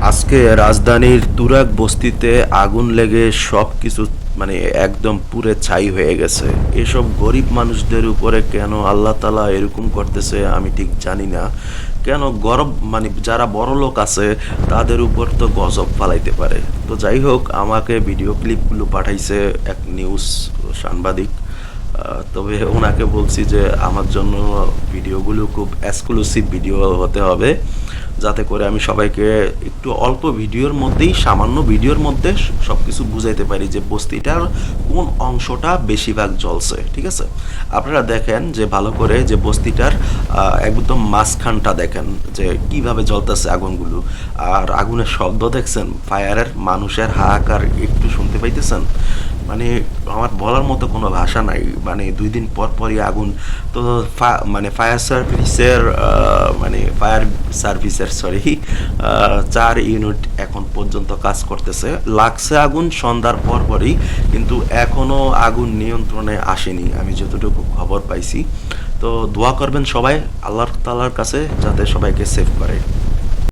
আজকে রাজধানীর তুরাগ বস্তিতে আগুন লেগে সবকিছু মানে একদম পুড়ে ছাই হয়ে গেছে। এসব গরিব মানুষদের উপরে কেন আল্লাহ তাআলা এরকম করতেছে আমি ঠিক জানি না। কেন গরব মানে যারা বড় লোক আছে তাদের উপর তো গজব ফালাইতে পারে। তো যাই হোক, আমাকে ভিডিও ক্লিপগুলো পাঠাইছে এক নিউজ সাংবাদিক। তবে ওনাকে বলছি যে আমার জন্য ভিডিওগুলো খুব এক্সক্লুসিভ ভিডিও হতে হবে, যাতে করে আমি সবাইকে একটু অল্প ভিডিওর মধ্যেই, সামান্য ভিডিওর মধ্যে সব কিছু বুঝাইতে পারি যে বস্তিটার কোন অংশটা বেশিরভাগ জ্বলছে। ঠিক আছে, আপনারা দেখেন যে ভালো করে যে বস্তিটার একদম মাঝখানটা দেখেন যে কিভাবে জ্বলতেছে আগুনগুলো। আর আগুনের শব্দ দেখছেন, ফায়ারের মানুষের হাহাকার একটু শুনতে পাইতেছেন। মানে আমার বলার মতো কোনো ভাষা নাই। মানে 2 দিন পর পরই আগুন। তো মানে ফায়ার সার্ভিসের সরি 4 ইউনিট এখন পর্যন্ত কাজ করতেছে। লাগছে আগুন সন্ধ্যার পর পরই, কিন্তু এখনো আগুন নিয়ন্ত্রণে আসেনি আমি যতটুকু খবর পাইছি। তো দোয়া করবেন সবাই আল্লাহ তাআলার কাছে যাতে সবাইকে সেভ করে।